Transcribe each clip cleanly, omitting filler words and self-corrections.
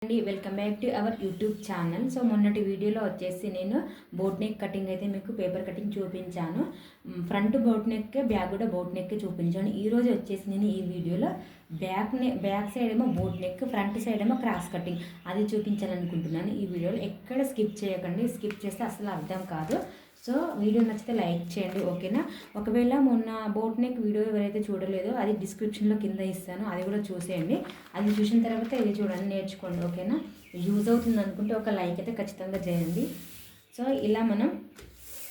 అండి welcome back to our YouTube channel. So మొన్నటి వీడియోలో వచ్చేసి నేను బోట్ నెక్ కటింగ్ అయితే మీకు పేపర్ కటింగ్ చూపించాను. ఫ్రంట్ బోట్ నెక్, బ్యాక్ కూడా బోట్ నెక్ చూపించాను. ఈరోజు వచ్చేసి నేను ఈ వీడియోలో బ్యాక్ సైడ్ ఏమో బోట్ నెక్, ఫ్రంట్ సైడ్ ఏమో క్రాస్ కటింగ్ అది చూపించాలనుకుంటున్నాను. ఈ వీడియోలో ఎక్కడ స్కిప్ చేయకండి, స్కిప్ చేస్తే అసలు అర్థం కాదు. సో వీడియో నచ్చితే లైక్ చేయండి, ఓకేనా. ఒకవేళ మొన్న బోట్ నెక్ వీడియో ఎవరైతే చూడలేదో అది డిస్క్రిప్షన్లో కింద ఇస్తాను, అది కూడా చూసేయండి. అది చూసిన తర్వాత ఇది చూడండి, నేర్చుకోండి, ఓకేనా. యూజ్ అవుతుంది అనుకుంటే ఒక లైక్ అయితే ఖచ్చితంగా చేయండి. సో ఇలా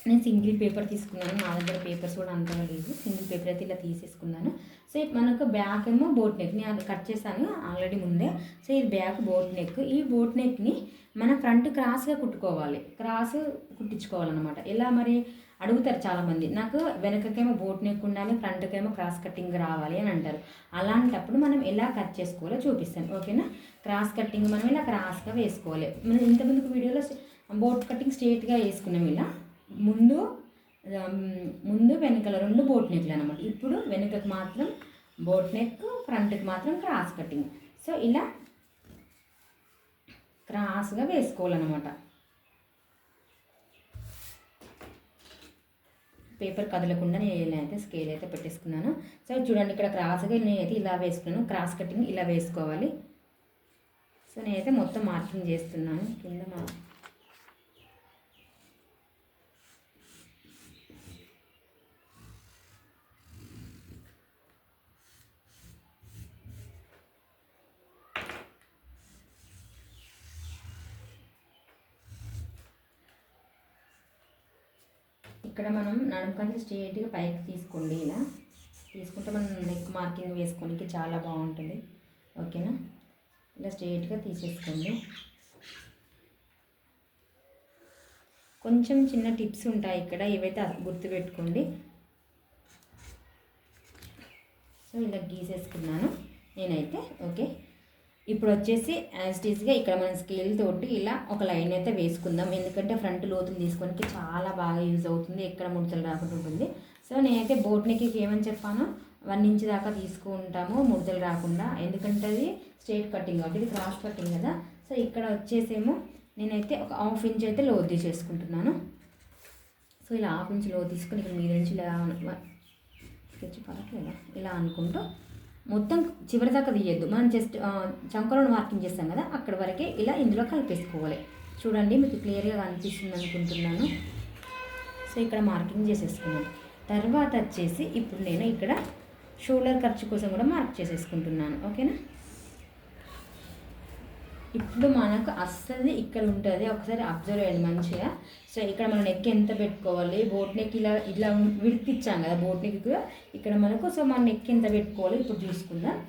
నేను సింగిల్ పేపర్ తీసుకున్నాను, నా దగ్గర పేపర్స్ కూడా అంతగా లేదు. సింగిల్ పేపర్ అయితే ఇలా తీసేసుకున్నాను. సో మనకు బ్యాక్ ఏమో బోట్ నెక్, నేను అది కట్ చేశాను ఆల్రెడీ ముందే. సో ఇది బ్యాక్ బోట్ నెక్. ఈ బోట్ నెక్ని మన ఫ్రంట్ క్రాస్గా కుట్టుకోవాలి, క్రాస్ కుట్టించుకోవాలన్నమాట. ఎలా మరి అడుగుతారు చాలామంది, నాకు వెనకకేమో బోట్ నెక్ ఉండాలి, ఫ్రంట్కేమో క్రాస్ కటింగ్ రావాలి అని అంటారు. అలాంటప్పుడు మనం ఎలా కట్ చేసుకోవాలో చూపిస్తాను, ఓకేనా. క్రాస్ కటింగ్ మనం ఇలా క్రాస్గా వేసుకోవాలి. మనం ఇంతకుముందుకు వీడియోలో బోట్ కటింగ్ స్ట్రేట్గా వేసుకున్నాం. ఇలా ముందు వెనకల రెండు బోట్ నెక్లు అనమాట. ఇప్పుడు వెనుకకు మాత్రం బోట్ నెక్, ఫ్రంట్కి మాత్రం క్రాస్ కటింగ్. సో ఇలా క్రాస్గా వేసుకోవాలన్నమాట. పేపర్ కదలకుండా నేనైతే స్కేల్ అయితే పెట్టేసుకున్నాను. సో చూడండి, ఇక్కడ క్రాస్గా నేనైతే ఇలా వేసుకున్నాను. క్రాస్ కటింగ్ ఇలా వేసుకోవాలి. సో నేనైతే మొత్తం మార్కింగ్ చేస్తున్నాను కింద. ఇక్కడ మనం నడుముకంటే స్ట్రేట్గా పైకి తీసుకోండి. ఇలా తీసుకుంటే మనం నెక్ మార్కింగ్ వేసుకోనికి చాలా బాగుంటుంది, ఓకేనా. ఇలా స్ట్రేట్గా తీసేసుకోండి. కొంచెం చిన్న టిప్స్ ఉంటాయి ఇక్కడ, ఇవైతే గుర్తుపెట్టుకోండి. సో ఇలా గీసేసుకున్నాను నేనైతే, ఓకే. ఇప్పుడు వచ్చేసి యాజ్ ఈజ్గా ఇక్కడ మనం స్కేల్ తోటి ఇలా ఒక లైన్ అయితే వేసుకుందాం. ఎందుకంటే ఫ్రంట్ లోతులు తీసుకోనికి చాలా బాగా యూజ్ అవుతుంది, ఎక్కడ ముడతలు రాకుండా ఉంటుంది. సో నేనైతే బోట్ నెక్కి ఏమని చెప్పాను, 1 ఇంచ్ దాకా తీసుకుంటాము ముడతలు రాకుండా. ఎందుకంటే అది స్ట్రైట్ కటింగ్ కాబట్టి, ఇది క్రాస్ కటింగ్ కదా. సో ఇక్కడ వచ్చేసేమో నేనైతే ఒక 1/2 ఇంచ్ అయితే లో తీసేసుకుంటున్నాను. సో ఇలా 1/2 ఇంచ్ లో తీసుకుని ఇక్కడ మీద నుంచి ఇలా స్కెచ్ పడట్లేదా, ఇలా అనుకుంటూ మొత్తం చివరి దాకా తీయద్దు. మనం జస్ట్ చంకలను మార్కింగ్ చేస్తాం కదా, అక్కడ వరకే ఇలా ఇందులో కలిపేసుకోవాలి. చూడండి, మీకు క్లియర్గా కనిపిస్తుంది అనుకుంటున్నాను. సో ఇక్కడ మార్కింగ్ చేసేసుకున్నాను. తర్వాత వచ్చేసి ఇప్పుడు నేను ఇక్కడ షోల్డర్ ఖర్చు కోసం కూడా మార్క్ చేసేసుకుంటున్నాను, ఓకేనా. ఇప్పుడు మనకు అస్సలు ఇక్కడ ఉంటుంది, ఒకసారి అబ్జర్వ్ చేయండి మంచిగా. సో ఇక్కడ మనం నెక్ ఎంత పెట్టుకోవాలి, బోట్ నెక్ ఇలా విడిపిచ్చాం కదా బోట్ నెక్ ఇక్కడ మనకు. సో మన నెక్ ఎంత పెట్టుకోవాలి ఇప్పుడు చూసుకుందాం.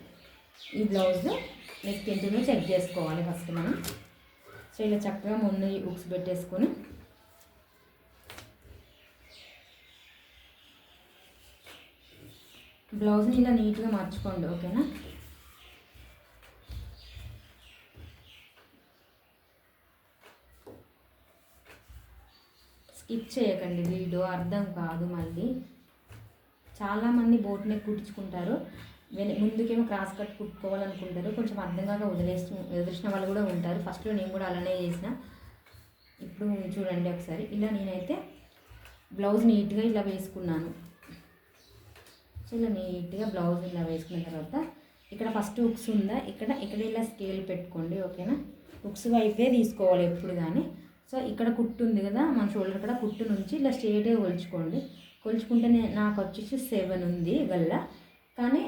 ఈ బ్లౌజ్ నెక్ ఎంతుందో చెక్ చేసుకోవాలి ఫస్ట్ మనం. సో ఇలా చక్కగా ముందు హుక్స్ పెట్టేసుకొని బ్లౌజ్ని ఇలా నీట్గా మార్చుకోండి, ఓకేనా. స్కిప్ చేయకండి, వీడియో అర్థం కాదు. మళ్ళీ చాలామంది బోట్ నెక్ కుట్టించుకుంటారు, ముందుకేమో క్రాస్ కట్ కుట్టుకోవాలనుకుంటారు, కొంచెం అర్థం కాక వదిలేసిన వాళ్ళు కూడా ఉంటారు. ఫస్ట్లో నేను కూడా అలానే చేసిన. ఇప్పుడు చూడండి ఒకసారి, ఇలా నేనైతే బ్లౌజ్ నీట్గా ఇలా వేసుకున్నాను. సో ఇలా నీట్గా బ్లౌజ్ ఇలా వేసుకున్న తర్వాత ఇక్కడ ఫస్ట్ హుక్స్ ఉందా, ఇక్కడ ఇలా స్కేల్ పెట్టుకోండి, ఓకేనా. హుక్స్ వైపే తీసుకోవాలి ఎప్పుడు కానీ. సో ఇక్కడ కుట్టు ఉంది కదా మన షోల్డర్ కూడా, కుట్టు నుంచి ఇలా స్ట్రేట్గా కొలుచుకుంటే నాకు వచ్చేసి 7 ఉంది గల్ల. కానీ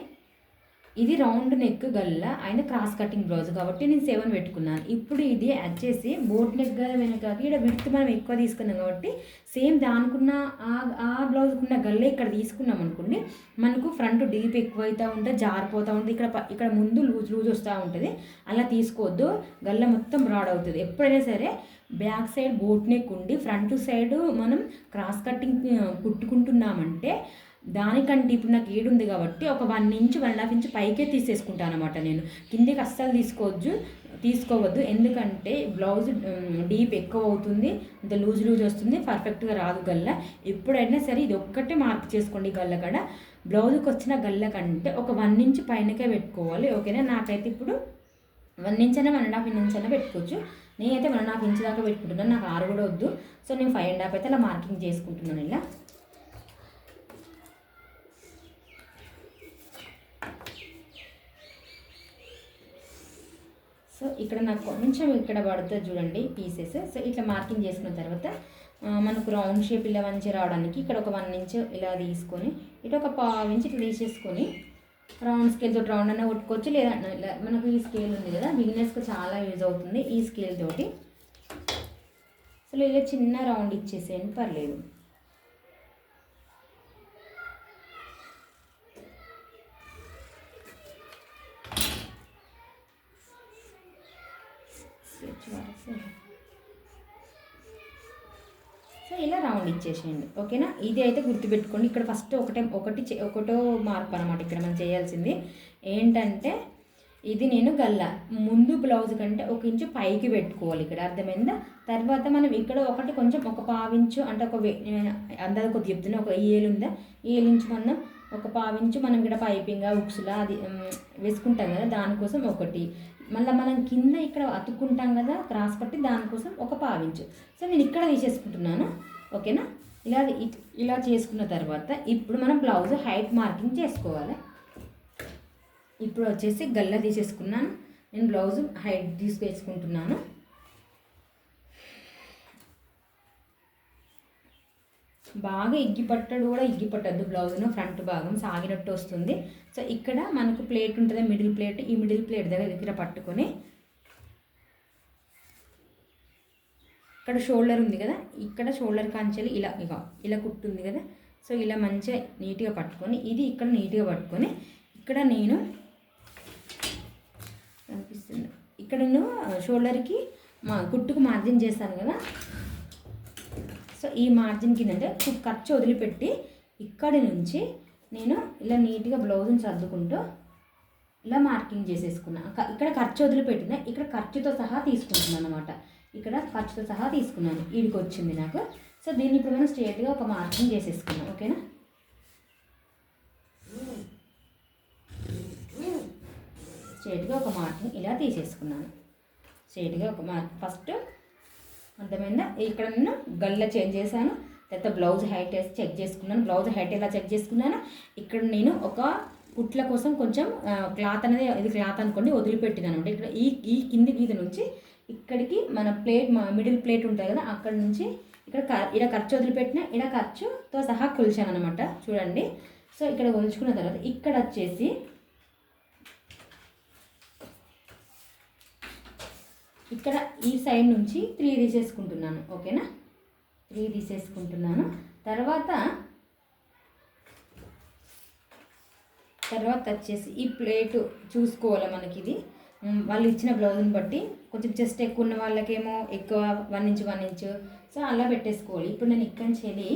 ఇది రౌండ్ నెక్ గల్ల, అయినా క్రాస్ కటింగ్ బ్లౌజ్ కాబట్టి నేను 7 పెట్టుకున్నాను. ఇప్పుడు ఇది వచ్చేసి బోట్ నెక్ గల్ల వెనక ఇక్కడ విడ్త్ మనం ఎక్కువ తీసుకున్నాం కాబట్టి సేమ్ దానికున్న ఆ బ్లౌజ్కున్న గల్లే ఇక్కడ తీసుకున్నాం అనుకోండి, మనకు ఫ్రంట్ డీప్ ఎక్కువ అవుతూ ఉంటుంది, జారిపోతూ ఉంటుంది. ఇక్కడ ముందు లూజ్ వస్తూ ఉంటుంది. అలా తీసుకోవద్దు, గల్ల మొత్తం బ్రాడ్ అవుతుంది. ఎప్పుడైనా సరే బ్యాక్ సైడ్ బోట్ నెక్ ఉండి ఫ్రంట్ సైడ్ మనం క్రాస్ కటింగ్ కుట్టుకుంటున్నామంటే దానికంటే ఇప్పుడు నాకు 7 ఉంది కాబట్టి ఒక 1 ఇంచ్ 1.5 ఇంచ్ పైకే తీసేసుకుంటాను అనమాట. నేను కిందికి అస్సలు తీసుకోవద్దు, ఎందుకంటే బ్లౌజ్ డీప్ ఎక్కువ అవుతుంది, అంత లూజ్ వస్తుంది, పర్ఫెక్ట్గా రాదు గల్ల. ఎప్పుడైనా సరే ఇది ఒక్కటే మార్క్ చేసుకోండి గల్ల కాడ. బ్లౌజ్కి వచ్చిన గల్ల కంటే ఒక 1 ఇంచ్ పైనకే పెట్టుకోవాలి, ఓకేనా. నాకైతే ఇప్పుడు 1 ఇంచ్ అయినా 1.5 ఇంచ్ అయినా పెట్టుకోవచ్చు. నేనైతే 1.5 ఇంచ్ దాకా పెట్టుకుంటున్నాను, నాకు 6 కూడా వద్దు. సో నేను 5.5 అయితే అలా మార్కింగ్ చేసుకుంటున్నాను ఇలా. సో ఇక్కడ నాకు కొంచెం ఇక్కడ పడుతుంది చూడండి పీసెస్. సో ఇట్లా మార్కింగ్ చేసుకున్న తర్వాత మనకు రౌండ్ షేప్ ఇలా మంచిగా రావడానికి ఇక్కడ ఒక 1 ఇంచ్ ఇలా తీసుకొని ఇటు ఒక 1/2 ఇంచ్ ఇట్లా తీసేసుకొని రౌండ్ స్కేల్ తోటి రౌండ్ అయినా కొట్టుకోవచ్చు, లేదా ఇలా మనకు ఈ స్కేల్ ఉంది కదా బిగినర్స్కి చాలా యూజ్ అవుతుంది ఈ స్కేల్ తోటి. అసలు ఇలా చిన్న రౌండ్ ఇచ్చేసేయండి పర్లేదు. సో ఇలా రౌండ్ ఇచ్చేసేయండి ఓకేనా. ఇది అయితే గుర్తుపెట్టుకోండి. ఇక్కడ ఫస్ట్ ఒకటో మార్పు అనమాట ఇక్కడ మనం చేయాల్సింది ఏంటంటే, ఇది నేను గల్ల ముందు బ్లౌజ్ కంటే 1 ఇంచు పైకి పెట్టుకోవాలి ఇక్కడ, అర్థమైందా. తర్వాత మనం ఇక్కడ కొంచెం ఒక 1/2 ఇంచు అంటే అందాక కొద్ది చెప్తున్నా, ఒక ఏలు ఉందా, ఏలు ఇంచు మనం ఒక 1/2 ఇంచు మనం ఇక్కడ పైపింగ్ ఉక్సులా అది వేసుకుంటాం కదా, దానికోసం ఒకటి. మళ్ళీ మనం కింద ఇక్కడ అతుక్కుంటాం కదా క్రాస్ పట్టి, దానికోసం ఒక 1/2 ఇంచు. సో నేను ఇక్కడ తీసేసుకుంటున్నాను ఓకేనా. ఇలా చేసుకున్న తర్వాత ఇప్పుడు మనం బ్లౌజ్ హైట్ మార్కింగ్ చేసుకోవాలి. ఇప్పుడు వచ్చేసి గల్ల తీసేసుకున్నాను, నేను బ్లౌజ్ హైట్ తీసుకేసుకుంటున్నాను. బాగా ఇగ్గిపట్టద్దు బ్లౌజ్ను, ఫ్రంట్ భాగం సాగినట్టు వస్తుంది. సో ఇక్కడ మనకు ప్లేట్ ఉంటుంది మిడిల్ ప్లేట్, ఈ మిడిల్ ప్లేట్ దగ్గర పట్టుకొని ఇక్కడ షోల్డర్ ఉంది కదా, ఇక్కడ షోల్డర్ కాంచెలు ఇలా కుట్టుంది కదా. సో ఇలా మంచిగా నీట్గా పట్టుకొని ఇది ఇక్కడ నీట్గా పట్టుకొని ఇక్కడ నేను కనిపిస్తుంది ఇక్కడ నేను షోల్డర్కి కుట్టుకు మార్జిన్ చేస్తాను కదా. సో ఈ మార్జిన్ కిందంటే ఖర్చు వదిలిపెట్టి ఇక్కడి నుంచి నేను ఇలా నీట్గా బ్లౌజ్ని సర్దుకుంటూ ఇలా మార్కింగ్ చేసేసుకున్నా. ఇక్కడ ఖర్చు వదిలిపెట్టిన ఇక్కడ ఖర్చుతో సహా తీసుకుంటున్నాను అనమాట. ఇక్కడ ఖర్చుతో సహా తీసుకున్నాను, వీడికి వచ్చింది నాకు. సో దీన్ని ఇప్పుడు మనం స్ట్రేట్గా ఒక మార్కింగ్ చేసేసుకున్నాం ఓకేనా. స్ట్రేట్గా ఒక మార్కింగ్ ఇలా తీసేసుకున్నాను. స్ట్రేట్గా ఒక మార్క్ ఫస్ట్ అర్థమైందా. ఇక్కడ నేను గల్ల చేంజ్ చేశాను, తర్వాత బ్లౌజ్ హైట్ వేసి చెక్ చేసుకున్నాను. బ్లౌజ్ హైట్ ఎలా చెక్ చేసుకున్నాను, ఇక్కడ నేను ఒక కుట్ల కోసం కొంచెం క్లాత్ అనేది, ఇది క్లాత్ అనుకోండి, వదిలిపెట్టినాను అనమాట. ఇక్కడ ఈ కింది గీత నుంచి ఇక్కడికి మన ప్లేట్ మిడిల్ ప్లేట్ ఉంటుంది కదా, అక్కడ నుంచి ఇక్కడ ఖర్చు వదిలిపెట్టిన ఇక్కడ ఖర్చుతో సహా కొలిచాను అనమాట చూడండి. సో ఇక్కడ కొలుచుకున్న తర్వాత ఇక్కడ వచ్చేసి ఇక్కడ ఈ సైడ్ నుంచి 3 తీసేసుకుంటున్నాను ఓకేనా. 3 తీసేసుకుంటున్నాను. తర్వాత వచ్చేసి ఈ ప్లేటు చూసుకోవాలి మనకి, ఇది వాళ్ళు ఇచ్చిన బ్లౌజ్ని బట్టి కొంచెం చెస్ట్ ఎక్కువ ఉన్న వాళ్ళకేమో ఎక్కువ 1 ఇంచ్ సో అలా పెట్టేసుకోవాలి. ఇప్పుడు నేను ఇక్కడి నుంచి వెళ్ళి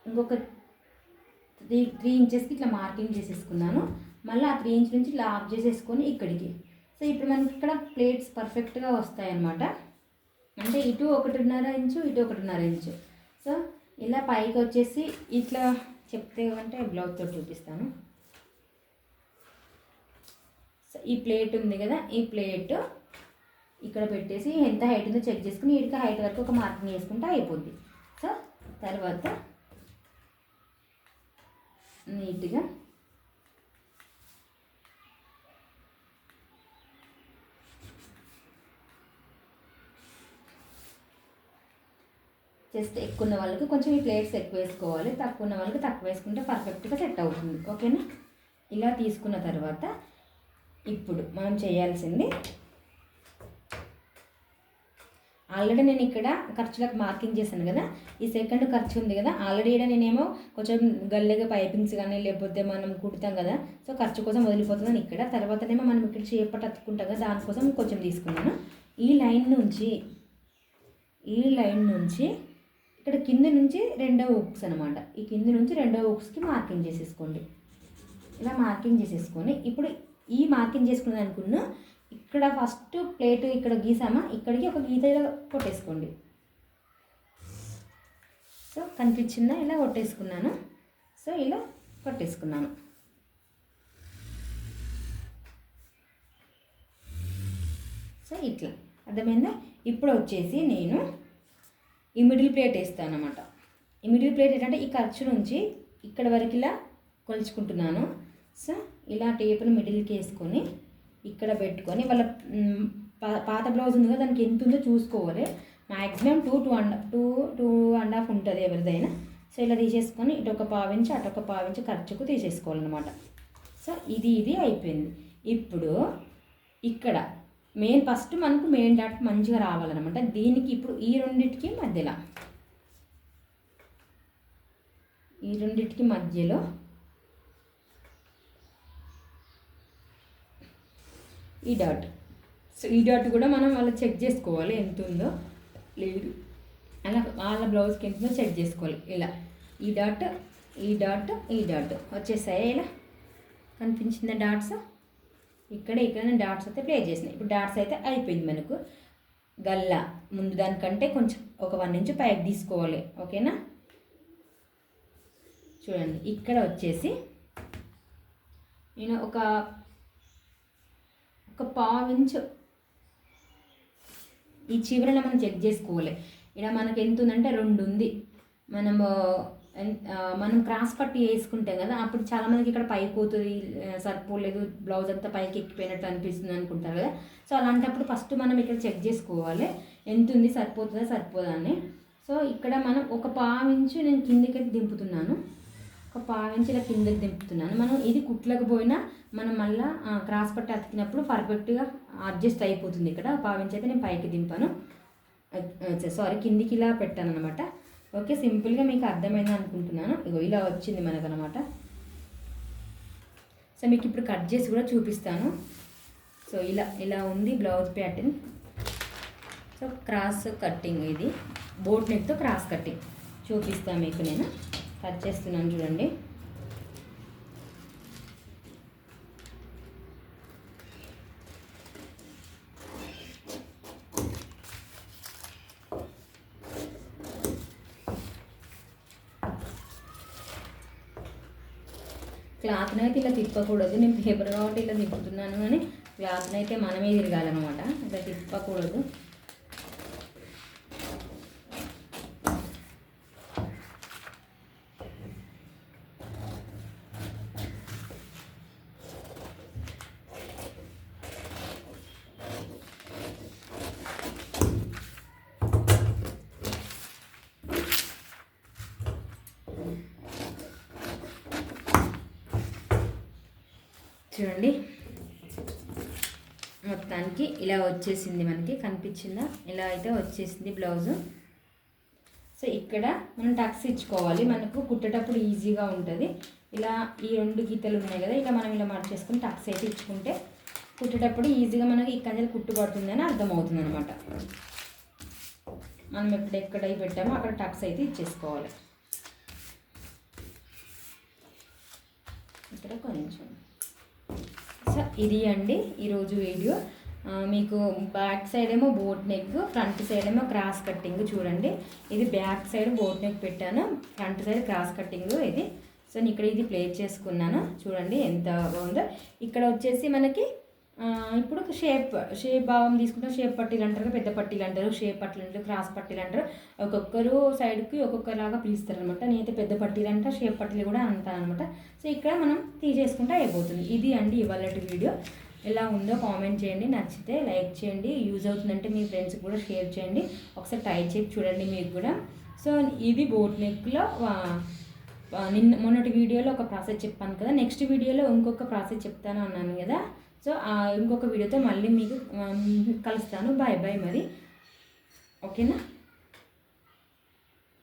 ఇంకొక 3 ఇంచెస్కి ఇట్లా మార్కింగ్ చేసేసుకున్నాను. మళ్ళీ ఆ 3 ఇంచ్ నుంచి ఇట్లా ఆఫ్ చేసేసుకొని ఇక్కడికి. సో ఇప్పుడు మనకి ఇక్కడ ప్లేట్స్ పర్ఫెక్ట్గా వస్తాయి అన్నమాట. అంటే ఇటు 1.5 ఇంచు ఇటు 1.5 ఇంచు. సో ఇలా పైకి వచ్చేసి ఇట్లా చెప్తే అంటే బ్లౌజ్తో చూపిస్తాను. సో ఈ ప్లేట్ ఉంది కదా, ఈ ప్లేట్ ఇక్కడ పెట్టేసి ఎంత హైట్ ఉందో చెక్ చేసుకుని ఇటుక హైట్ వరకు ఒక మార్కింగ్ చేసుకుంటే అయిపోద్ది. సో తర్వాత నీట్గా చెస్ట్ ఎక్కువ ఉన్న వాళ్ళకి కొంచెం ఈ ప్లేట్స్ ఎక్కువ వేసుకోవాలి, తక్కువ ఉన్న వాళ్ళకి తక్కువ వేసుకుంటే పర్ఫెక్ట్గా సెట్ అవుతుంది ఓకేనా. ఇలా తీసుకున్న తర్వాత ఇప్పుడు మనం చేయాల్సింది, ఆల్రెడీ నేను ఇక్కడ ఖర్చులకు మార్కింగ్ చేశాను కదా, ఈ సెకండ్ ఖర్చు ఉంది కదా, ఆల్రెడీ ఇక్కడ నేనేమో కొంచెం గల్లెగా పైపింగ్స్ కానీ లేకపోతే మనం కుడతాం కదా, సో ఖర్చు కోసం వదిలిపోతున్నాను ఇక్కడ. తర్వాతనేమో మనం ఇక్కడ చేపట్టు అతుక్కుంటాం కదా, దానికోసం కొంచెం తీసుకున్నాను. ఈ లైన్ నుంచి ఇక్కడ కింద నుంచి 2వ హుక్స్ అనమాట, ఈ కింద నుంచి 2వ హుక్స్కి మార్కింగ్ చేసేసుకోండి. ఇలా మార్కింగ్ చేసేసుకొని ఇప్పుడు ఈ మార్కింగ్ చేసుకున్నది అనుకున్నా ఇక్కడ ఫస్ట్ ప్లేట్ ఇక్కడ గీసామా, ఇక్కడికి ఒక గీత ఇలా కొట్టేసుకోండి. సో కనిపించిందా, ఇలా కొట్టేసుకున్నాను. సో ఇలా కొట్టేసుకున్నాను. సో ఇట్లా అర్థమైందా. ఇప్పుడు వచ్చేసి నేను ఈ మిడిల్ ప్లేట్ వేస్తాను అనమాట. ఈ మిడిల్ ప్లేట్ ఏంటంటే ఈ ఖర్చు నుంచి ఇక్కడ వరకు ఇలా కొలుచుకుంటున్నాను. సో ఇలా టేపును మిడిల్కి వేసుకొని ఇక్కడ పెట్టుకొని వాళ్ళ పాత బ్లౌజ్ ఉంది కదా దానికి ఎంత ఉందో చూసుకోవాలి. మ్యాక్సిమం 2.5 ఉంటుంది ఎవరిదైనా. సో ఇలా తీసేసుకొని ఇటు ఒక పావించి అటు ఒక పావించి ఖర్చుకు తీసేసుకోవాలన్నమాట. సో ఇది అయిపోయింది. ఇప్పుడు ఇక్కడ ఫస్ట్ మనకు మెయిన్ డాట్ మంచిగా రావాలన్నమాట. దీనికి ఇప్పుడు ఈ రెండింటికి మధ్యలో ఈ డాట్. సో ఈ డాట్ కూడా మనం వాళ్ళ చెక్ చేసుకోవాలి ఎంత ఉందో లేదు, అలా వాళ్ళ బ్లౌజ్కి ఎంత ఉందో చెక్ చేసుకోవాలి. ఇలా ఈ డాట్ వచ్చేసాయి. ఇలా కనిపించిందా డాట్స్? ఇక్కడ డాట్స్ అయితే ప్లే చేసినాయి. ఇప్పుడు డాట్స్ అయితే అయిపోయింది. మనకు గల్లా ముందు దానికంటే కొంచెం ఒక 1 ఇంచ్ పైకి తీసుకోవాలి. ఓకేనా. చూడండి ఇక్కడ వచ్చేసి నేను ఒక 1/4 ఇంచు ఈ చివరన మనం చెక్ చేసుకోవాలి. ఇక్కడ మనకు ఎంత ఉందంటే 2 ఉంది. మనం క్రాస్ పట్టి వేసుకుంటాం కదా, అప్పుడు చాలామందికి ఇక్కడ పైకి పోతుంది, సరిపోలేదు, బ్లౌజ్ అంతా పైకి ఎక్కిపోయినట్టు అనిపిస్తుంది అనుకుంటారు కదా. సో అలాంటప్పుడు ఫస్ట్ మనం ఇక్కడ చెక్ చేసుకోవాలి ఎంత ఉంది, సరిపోదా అని. సో ఇక్కడ మనం ఒక 1/4 ఇంచు నేను కిందికి దింపుతున్నాను. ఒక 1/4 ఇంచు ఇలా కిందకి దింపుతున్నాను. మనం ఇది కుట్లకు పోయినా మనం మళ్ళీ క్రాస్ పట్టి అతికినప్పుడు పర్ఫెక్ట్గా అడ్జస్ట్ అయిపోతుంది. ఇక్కడ 1/4 ఇంచు అయితే నేను పైకి దింపాను, కిందికి ఇలా పెట్టాను అనమాట. ఓకే, సింపుల్గా మీకు అర్థమైంది అనుకుంటున్నాను. ఇలా వచ్చింది మనకనమాట. సో మీకు ఇప్పుడు కట్ చేసి కూడా చూపిస్తాను. సో ఇలా ఉంది blouse pattern. So cross cutting, ఇది బోట్ నెక్తో క్రాస్ కట్టింగ్ చూపిస్తాను మీకు. నేను కట్ చేస్తున్నాను చూడండి. క్లాత్ని అయితే ఇలా తిప్పకూడదు. నేను పేపర్ కాబట్టి ఇలా తిప్పుతున్నాను, కానీ క్లాత్ని అయితే మనమే తిరగాలన్నమాట. ఇలా తిప్పకూడదు. చూడండి మొత్తానికి ఇలా వచ్చేసింది. మనకి కనిపించిందా? ఇలా అయితే వచ్చేసింది బ్లౌజు. సో ఇక్కడ మనం టక్స్ ఇచ్చుకోవాలి, మనకు కుట్టేటప్పుడు ఈజీగా ఉంటుంది. ఇలా ఈ 2 గీతలు ఉన్నాయి కదా, ఇలా మనం ఇలా మార్చేసుకుని టక్స్ అయితే ఇచ్చుకుంటే కుట్టేటప్పుడు ఈజీగా మనకి ఈ కంచెలు కుట్టుబడుతుంది అని అర్థమవుతుంది అనమాట. మనం ఎక్కడెక్కడ పెట్టామో అక్కడ టక్స్ అయితే ఇచ్చేసుకోవాలి. ఇక్కడ కొంచెం. సో ఇది అండి ఈరోజు వీడియో. మీకు బ్యాక్ సైడ్ ఏమో బోట్ నెక్, ఫ్రంట్ సైడ్ ఏమో క్రాస్ కట్టింగ్. చూడండి, ఇది బ్యాక్ సైడ్ బోట్ నెక్ పెట్టాను, ఫ్రంట్ సైడ్ క్రాస్ కట్టింగ్ ఇది. సో నేను ఇక్కడ ఇది ప్లేస్ చేసుకున్నాను. చూడండి ఎంత బాగుందో. ఇక్కడ వచ్చేసి మనకి ఇప్పుడు షేప్ భాగం తీసుకుంటాం. షేప్ పట్టీలు అంటారు, పెద్ద పట్టీలు అంటారు, షేప్ పట్టీలు అంటారు, క్రాస్ పట్టీలు అంటారు. ఒక్కొక్కరు సైడ్కి ఒక్కొక్కలాగా పిలుస్తారు అనమాట. నేనైతే పెద్ద పట్టీలు అంటా, షేప్ పట్టీలు కూడా అంటాను అనమాట. సో ఇక్కడ మనం తీసేసుకుంటే అయిపోతుంది. ఇది అండి ఇవాళ వీడియో. ఎలా ఉందో కామెంట్ చేయండి, నచ్చితే లైక్ చేయండి, యూజ్ అవుతుందంటే మీ ఫ్రెండ్స్కి కూడా షేర్ చేయండి. ఒకసారి ట్రై చేసి చూడండి మీకు కూడా. సో ఇది బోట్ నెక్లో మొన్నటి వీడియోలో ఒక ప్రాసెస్ చెప్పాను కదా, నెక్స్ట్ వీడియోలో ఇంకొక ప్రాసెస్ చెప్తాను అన్నాను కదా. సో ఇంకొక వీడియోతో మళ్ళీ మీకు కలుస్తాను. బాయ్ బాయ్ మరి, ఓకేనా.